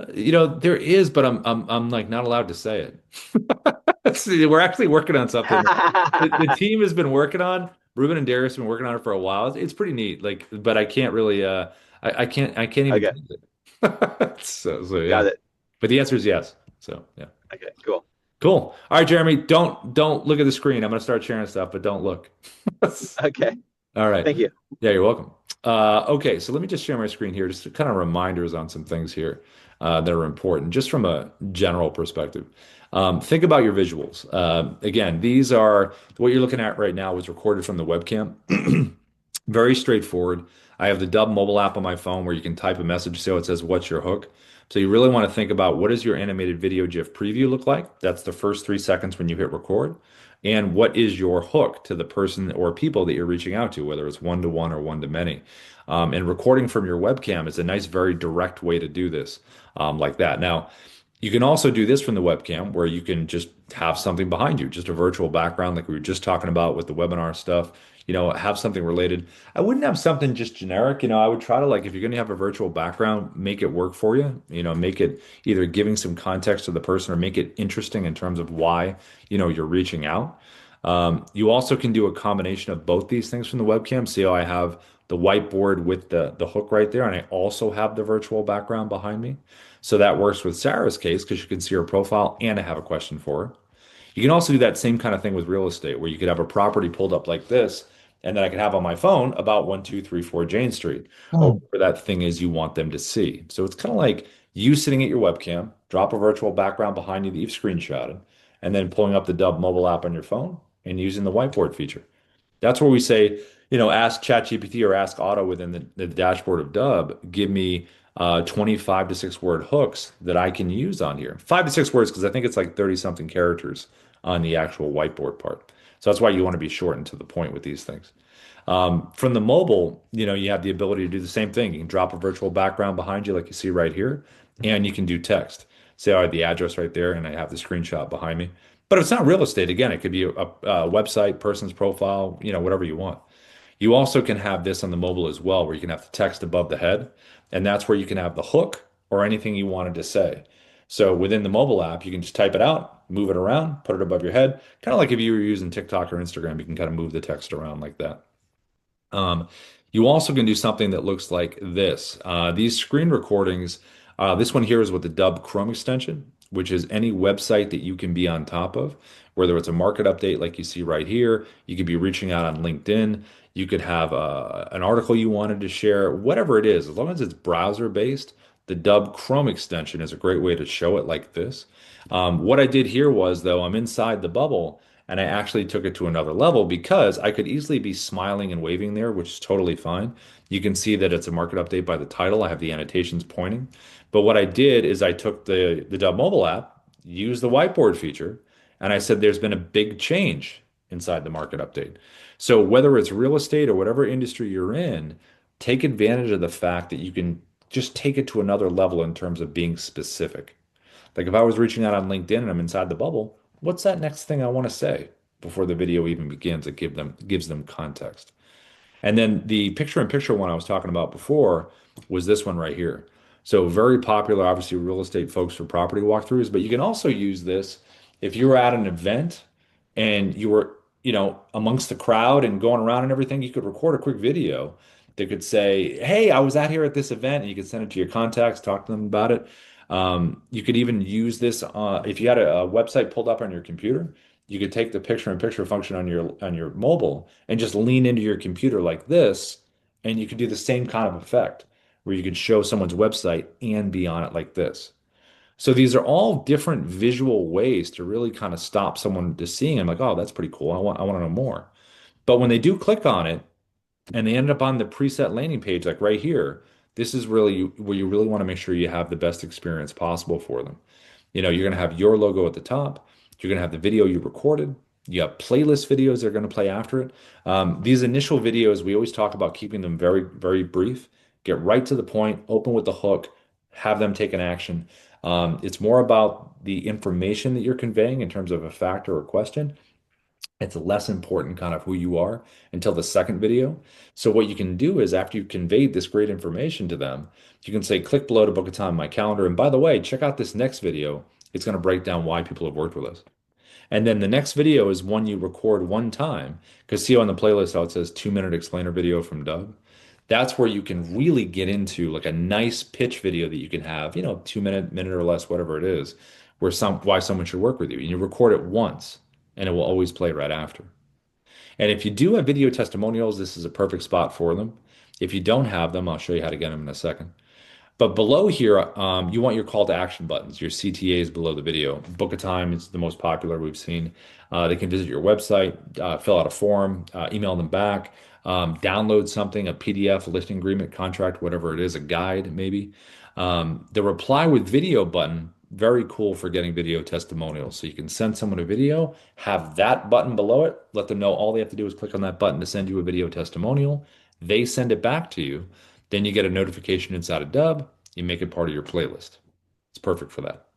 There is, but I'm like not allowed to say it. See, we're actually working on something the team has been working on. Ruben and Darius have been working on it for a while. It's pretty neat. Like, but I can't really I can't even Okay, tell it. So yeah. got it. But the answer is yes. So yeah. Okay, cool. Cool. All right, Jeremy, don't look at the screen. I'm gonna start sharing stuff, but don't look. Okay, All right. thank you. Yeah, you're welcome. Okay, so let me just share my screen here, just kind of reminders on some things here that are important, just from a general perspective. Think about your visuals. Again, these are what you're looking at right now was recorded from the webcam. Very straightforward. I have the Dubb mobile app on my phone where you can type a message so it says, "What's your hook?" So you really want to think about what does your animated video GIF preview look like? That's the first 3 seconds when you hit record. And what is your hook to the person or people that you're reaching out to, whether it's one-to-one or one-to-many? And recording from your webcam is a nice, very direct way to do this, like that. Now, you can also do this from the webcam where you can just have something behind you, just a virtual background like we were just talking about with the webinar stuff, have something related. I wouldn't have something just generic, I would try to like if you're going to have a virtual background, make it work for you, make it either giving some context to the person or make it interesting in terms of why, you're reaching out. You also can do a combination of both these things from the webcam. See how I have the whiteboard with the hook right there, and I also have the virtual background behind me. So that works with Sarah's case because you can see her profile and I have a question for her. You can also do that same kind of thing with real estate where you could have a property pulled up like this, and then I could have on my phone about 1234 Jane Street, or where that thing is you want them to see. So it's kind of like you sitting at your webcam, drop a virtual background behind you that you've screenshotted, and then pulling up the Dubb mobile app on your phone and using the whiteboard feature. That's where we say, ask ChatGPT or ask Auto within the dashboard of Dubb, give me 25 to 6 word hooks that I can use on here. 5 to 6 words, because I think it's like 30 something characters on the actual whiteboard part. So that's why you want to be short and to the point with these things. From the mobile, you have the ability to do the same thing. You can drop a virtual background behind you, like you see right here, and you can do text. Say I have the address right there, and I have the screenshot behind me. But it's not real estate. Again, it could be a website, person's profile, whatever you want. You also can have this on the mobile as well, where you can have the text above the head, and that's where you can have the hook or anything you wanted to say. So within the mobile app, you can just type it out, move it around, put it above your head, kind of like if you were using TikTok or Instagram, you can kind of move the text around like that. Um, you also can do something that looks like this. These screen recordings, this one here is with the Dubb Chrome extension, which is any website that you can be on top of, whether it's a market update like you see right here, you could be reaching out on LinkedIn, you could have an article you wanted to share, whatever it is, as long as it's browser based, the Dubb Chrome extension is a great way to show it like this. What I did here was, though, I'm inside the bubble And I actually took it to another level because I could easily be smiling and waving there, which is totally fine. You can see that it's a market update by the title. I have the annotations pointing. But what I did is I took the Dubb mobile app, used the whiteboard feature, and I said there's been a big change inside the market update. So whether it's real estate or whatever industry you're in, take advantage of the fact that you can just take it to another level in terms of being specific. Like if I was reaching out on LinkedIn and I'm inside the bubble, what's that next thing I want to say before the video even begins? It gives them context. And then the picture-in-picture one I was talking about before was this one right here. So very popular, obviously, real estate folks for property walkthroughs, but you can also use this if you were at an event and you were, amongst the crowd and going around and everything, you could record a quick video that could say, "Hey, I was out here at this event," and you could send it to your contacts, talk to them about it. You could even use this if you had a website pulled up on your computer. You could take the picture-in-picture function on your mobile and just lean into your computer like this, and you could do the same kind of effect where you could show someone's website and be on it like this. So these are all different visual ways to really kind of stop someone to seeing them like, oh, that's pretty cool. I want to know more. But when they do click on it and they end up on the preset landing page, like right here, this is really where you really want to make sure you have the best experience possible for them. You're going to have your logo at the top. You're going to have the video you recorded. You have playlist videos that are going to play after it. These initial videos, we always talk about keeping them very, very brief. Get right to the point, open with the hook, have them take an action. It's more about the information that you're conveying in terms of a fact or a question. It's less important kind of who you are until the second video. So what you can do is after you've conveyed this great information to them, you can say, click below to book a time in my calendar. And by the way, check out this next video. It's going to break down why people have worked with us. And then the next video is one you record one time. Because see on the playlist how it says 2-minute explainer video from Doug. That's where you can really get into like a nice pitch video that you can have, 2 minute or less, whatever it is, why someone should work with you. And you record it once and it will always play right after. And if you do have video testimonials, this is a perfect spot for them. If you don't have them, I'll show you how to get them in a second. But below here, you want your call to action buttons, your CTAs below the video. Book a time is the most popular we've seen. They can visit your website, fill out a form, email them back, download something, a PDF, a listing agreement, contract, whatever it is, a guide maybe. The reply with video button, very cool for getting video testimonials. So you can send someone a video, have that button below it, let them know all they have to do is click on that button to send you a video testimonial. They send it back to you. Then you get a notification inside of Dubb. You make it part of your playlist. It's perfect for that.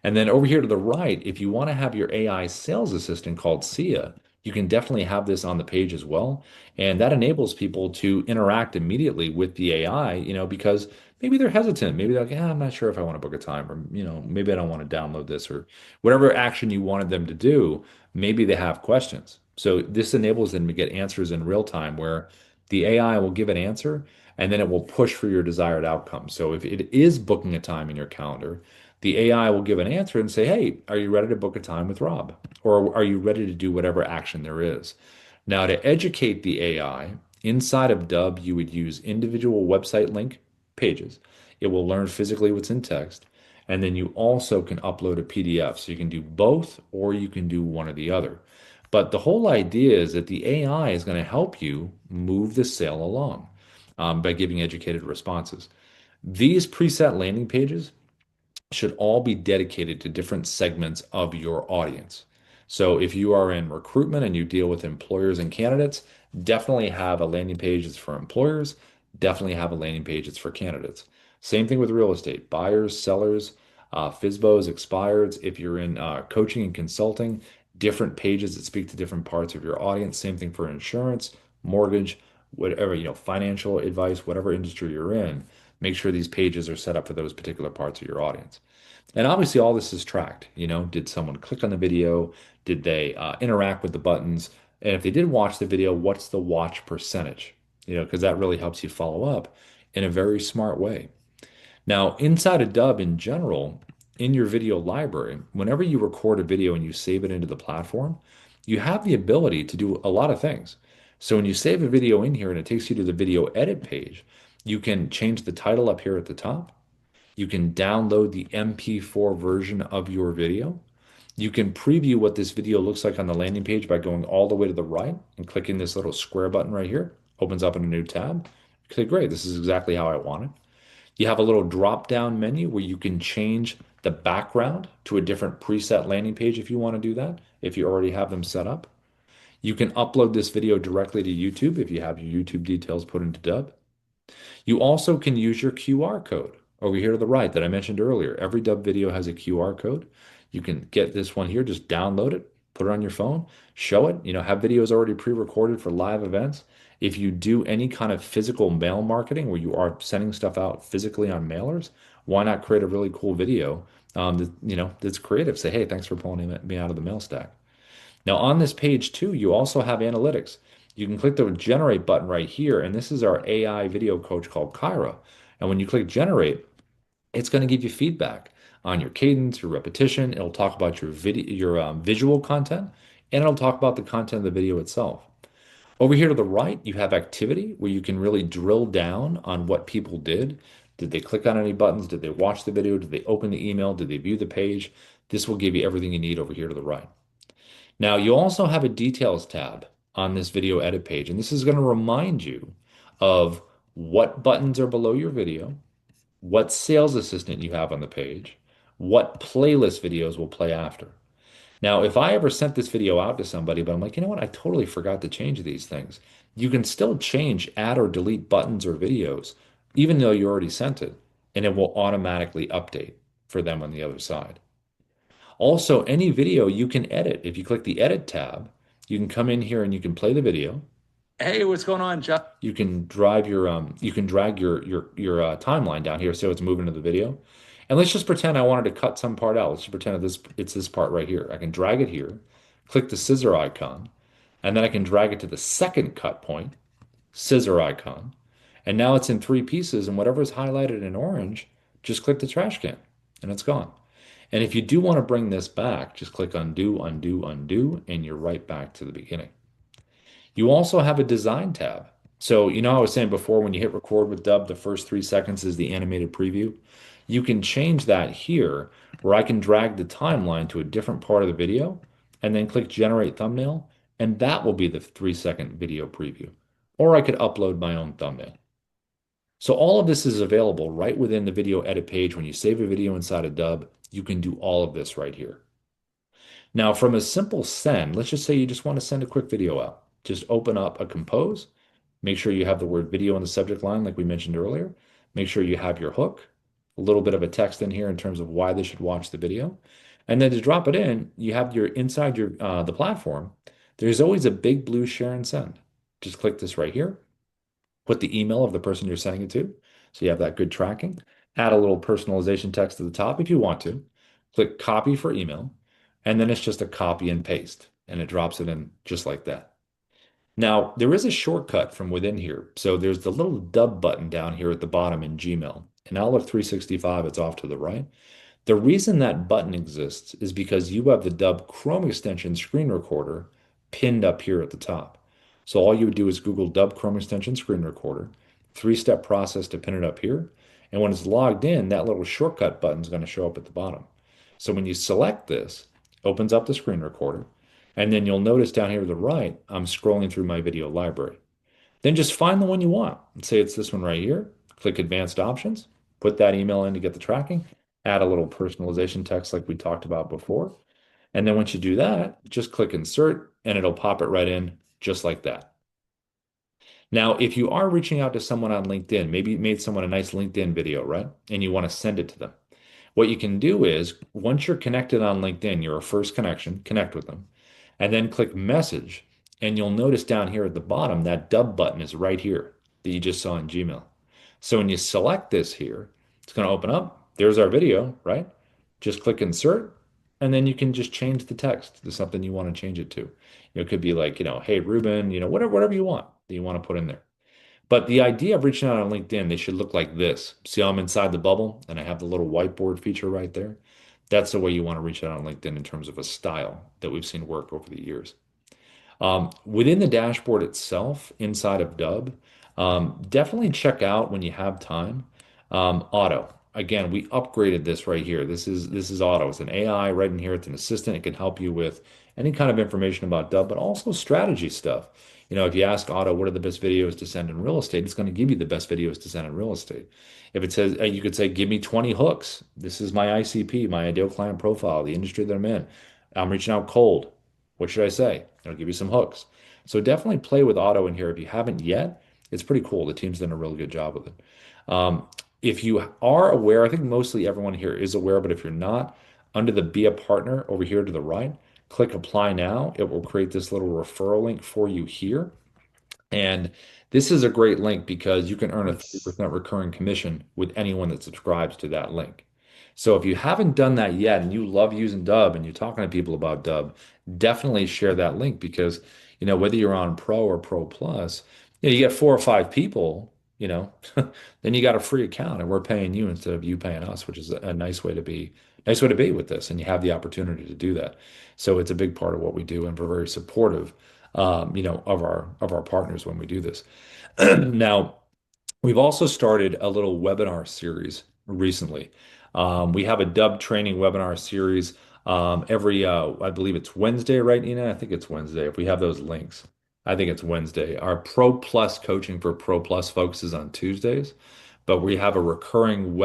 And then over here to the right, if you want to have your AI sales assistant called Sia, you can definitely have this on the page as well. And that enables people to interact immediately with the AI, because maybe they're hesitant. Maybe they're like, I'm not sure if I want to book a time, or, maybe I don't want to download this, or whatever action you wanted them to do. Maybe they have questions. So this enables them to get answers in real time where the AI will give an answer and then it will push for your desired outcome. So if it is booking a time in your calendar, the AI will give an answer and say, hey, are you ready to book a time with Rob? Or are you ready to do whatever action there is? Now, to educate the AI, inside of Dubb, you would use individual website link pages. It will learn physically what's in text. And then you also can upload a PDF. So you can do both or you can do one or the other. But the whole idea is that the AI is going to help you move the sale along by giving educated responses. These preset landing pages should all be dedicated to different segments of your audience. So if you are in recruitment and you deal with employers and candidates, definitely have a landing page that's for employers, definitely have a landing page that's for candidates. Same thing with real estate, buyers, sellers, FISBOs, expireds. If you're in coaching and consulting, different pages that speak to different parts of your audience. Same thing for insurance, mortgage, whatever, financial advice, whatever industry you're in, make sure these pages are set up for those particular parts of your audience. And obviously all this is tracked. Did someone click on the video? Did they interact with the buttons? And if they did watch the video, what's the watch percentage? Because that really helps you follow up in a very smart way. Now, inside of Dubb in general, in your video library, whenever you record a video and you save it into the platform, you have the ability to do a lot of things. So when you save a video in here and it takes you to the video edit page, you can change the title up here at the top. You can download the MP4 version of your video. You can preview what this video looks like on the landing page by going all the way to the right and clicking this little square button right here. Opens up in a new tab. Okay, great. This is exactly how I want it. You have a little drop-down menu where you can change the background to a different preset landing page if you want to do that, if you already have them set up. You can upload this video directly to YouTube if you have your YouTube details put into Dubb. You also can use your QR code over here to the right that I mentioned earlier. Every Dubb video has a QR code. You can get this one here, just download it, put it on your phone, show it, have videos already pre-recorded for live events. If you do any kind of physical mail marketing where you are sending stuff out physically on mailers, why not create a really cool video that's creative? Say, hey, thanks for pulling me out of the mail stack. Now on this page too, you also have analytics. You can click the generate button right here, and this is our AI video coach called Kyra. And when you click generate, it's going to give you feedback on your cadence, your repetition. It'll talk about your video, your visual content, and it'll talk about the content of the video itself. Over here to the right, you have activity where you can really drill down on what people did. Did they click on any buttons? Did they watch the video? Did they open the email? Did they view the page? This will give you everything you need over here to the right. Now, you also have a details tab on this video edit page, and this is going to remind you of what buttons are below your video, what sales assistant you have on the page, what playlist videos will play after. Now, if I ever sent this video out to somebody, but I'm like, you know what, I totally forgot to change these things. You can still change, add or delete buttons or videos, even though you already sent it, and it will automatically update for them on the other side. Also, any video you can edit. If you click the edit tab, you can come in here and you can play the video. Hey, what's going on, Jeff? You can drag your timeline down here so it's moving to the video. And let's just pretend I wanted to cut some part out. Let's just pretend it's this part right here. I can drag it here, click the scissor icon, and then I can drag it to the second cut point, scissor icon. And now it's in three pieces, and whatever is highlighted in orange, just click the trash can, and it's gone. And if you do want to bring this back, just click undo, undo, undo, and you're right back to the beginning. You also have a design tab. So, I was saying before, when you hit record with Dubb, the first 3 seconds is the animated preview. You can change that here, where I can drag the timeline to a different part of the video and then click generate thumbnail, and that will be the 3-second video preview. Or I could upload my own thumbnail. So all of this is available right within the video edit page. When you save a video inside of Dubb, you can do all of this right here. Now, from a simple send, let's just say you just want to send a quick video out. Just open up a compose. Make sure you have the word video in the subject line, like we mentioned earlier. Make sure you have your hook, a little bit of a text in here in terms of why they should watch the video. And then to drop it in, you have inside the platform, there's always a big blue share and send. Just click this right here. Put the email of the person you're sending it to, so you have that good tracking. Add a little personalization text to the top if you want to. Click copy for email, and then it's just a copy and paste, and it drops it in just like that. Now, there is a shortcut from within here. So there's the little Dubb button down here at the bottom in Gmail. In Outlook 365, it's off to the right. The reason that button exists is because you have the Dubb Chrome extension screen recorder pinned up here at the top. So all you would do is Google Dubb Chrome extension screen recorder, 3-step process to pin it up here. And when it's logged in, that little shortcut button is going to show up at the bottom. So when you select this, it opens up the screen recorder. And then you'll notice down here to the right, I'm scrolling through my video library. Then just find the one you want. Let's say it's this one right here. Click Advanced Options, put that email in to get the tracking, add a little personalization text like we talked about before. And then once you do that, just click Insert, and it'll pop it right in just like that. Now, if you are reaching out to someone on LinkedIn, maybe you made someone a nice LinkedIn video, right? And you want to send it to them. What you can do is, once you're connected on LinkedIn, you're a first connection, connect with them, and then click Message. And you'll notice down here at the bottom, that Dubb button is right here that you just saw in Gmail. So when you select this here, it's going to open up. There's our video, right? Just click Insert, and then you can just change the text to something you want to change it to. It could be like, hey, Ruben, whatever you want that you want to put in there. But the idea of reaching out on LinkedIn, they should look like this. See how I'm inside the bubble and I have the little whiteboard feature right there? That's the way you want to reach out on LinkedIn in terms of a style that we've seen work over the years. Within the dashboard itself, inside of Dubb, definitely check out when you have time, auto. again, we upgraded this right here. This is Auto. It's an AI right in here. It's an assistant. It can help you with any kind of information about Dubb, but also strategy stuff. If you ask Auto what are the best videos to send in real estate, it's going to give you the best videos to send in real estate. If it says, you could say, give me 20 hooks. This is my ICP, my ideal client profile, the industry that I'm in. I'm reaching out cold. What should I say? It'll give you some hooks. So definitely play with Auto in here. If you haven't yet, it's pretty cool. The team's done a really good job with it. If you are aware, I think mostly everyone here is aware, but if you're not, under the Be a Partner over here to the right, click Apply Now. It will create this little referral link for you here. And this is a great link because you can earn a 30% recurring commission with anyone that subscribes to that link. So if you haven't done that yet and you love using Dubb and you're talking to people about Dubb, definitely share that link because, whether you're on Pro or Pro Plus, you get 4 or 5 people, then you got a free account and we're paying you instead of you paying us, which is a nice way to be with this. And you have the opportunity to do that. So it's a big part of what we do and we're very supportive of our partners when we do this. Now, we've also started a little webinar series recently. We have a Dubb training webinar series every, I believe it's Wednesday, right, Nina? I think it's Wednesday. If we have those links, I think it's Wednesday. Our Pro Plus coaching for Pro Plus folks is on Tuesdays, but we have a recurring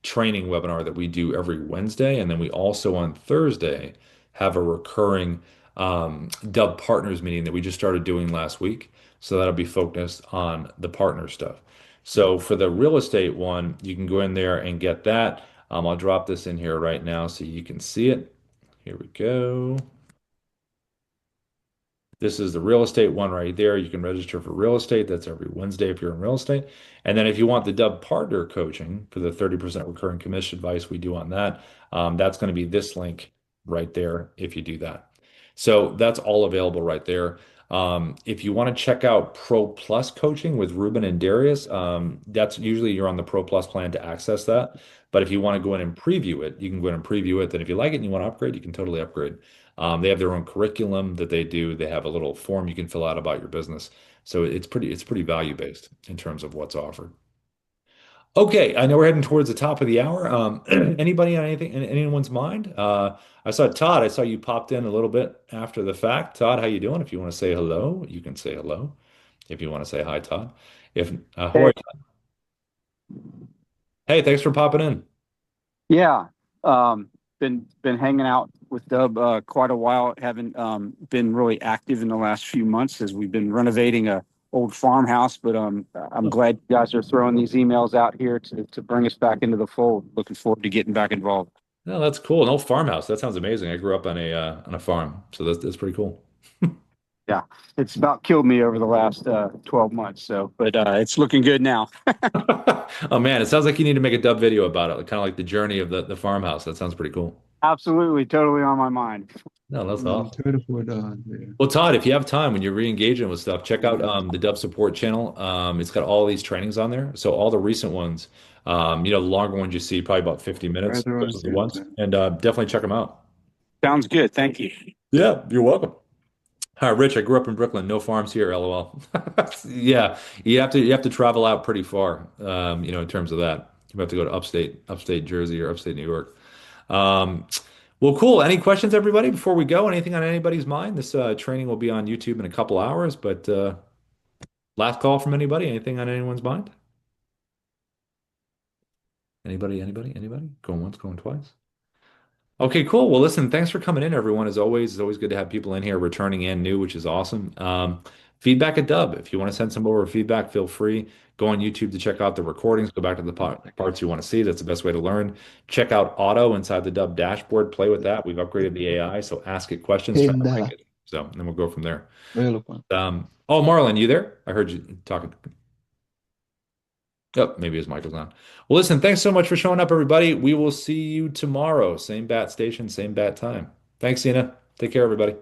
training webinar that we do every Wednesday. And then we also on Thursday have a recurring Dubb partners meeting that we just started doing last week. So that'll be focused on the partner stuff. So for the real estate one, you can go in there and get that. I'll drop this in here right now so you can see it. Here we go. This is the real estate one right there. You can register for real estate. That's every Wednesday if you're in real estate. And then if you want the Dubb partner coaching for the 30% recurring commission advice we do on that, that's going to be this link right there if you do that. So that's all available right there. If you want to check out Pro Plus coaching with Ruben and Darius, that's usually you're on the Pro Plus plan to access that. But if you want to go in and preview it, you can go in and preview it. Then if you like it and you want to upgrade, you can totally upgrade. They have their own curriculum that they do. They have a little form you can fill out about your business. So it's pretty value based in terms of what's offered. Okay, I know we're heading towards the top of the hour. Anybody on anything in anyone's mind? I saw Todd. I saw you popped in a little bit after the fact. Todd, how you doing? If you want to say hello, you can say hello. If you want to say hi, Todd. If how are Hey, you? Hey, thanks for popping in. yeah, been hanging out with Dubb quite a while. Haven't been really active in the last few months as we've been renovating a old farmhouse. But I'm glad you guys are throwing these emails out here to bring us back into the fold. Looking forward to getting back involved. No, that's cool. An old farmhouse. That sounds amazing. I grew up on a farm, so that's pretty cool. Yeah, it's about killed me over the last 12 months. So, but it's looking good now. Oh man, it sounds like you need to make a Dubb video about it, kind of like the journey of the farmhouse. That sounds pretty cool. Absolutely, totally on my mind. No, that's awesome. Well, Todd, if you have time when you're re-engaging with stuff, check out the Dubb support channel. It's got all these trainings on there. So all the recent ones, the longer ones you see, probably about 50 minutes, those are the ones, and definitely check them out. Sounds good. Thank you. Yeah, you're welcome. Hi, Rich. I grew up in Brooklyn. No farms here. LOL. Yeah, you have to travel out pretty far. In terms of that, you have to go to upstate Jersey or upstate New York. Um, well, cool. Any questions, everybody, before we go? Anything on anybody's mind? This training will be on YouTube in a couple hours, but last call from anybody. Anything on anyone's mind? Anybody? Anybody? Anybody? Going once, going twice. Okay, cool. Well, listen, thanks for coming in, everyone. As always, it's always good to have people in here returning and new, which is awesome. Feedback at Dubb. If you want to send some over feedback, feel free. Go on YouTube to check out the recordings. Go back to the parts you want to see. That's the best way to learn. Check out Auto inside the Dubb dashboard. Play with that. We've upgraded the AI, so ask it questions. Try to like it. So, and then we'll go from there. Oh, Marlon, you there? I heard you talking. Oh, maybe his mic was on. Well, listen, thanks so much for showing up, everybody. We will see you tomorrow. Same bat station, same bat time. Thanks, Sina. Take care, everybody.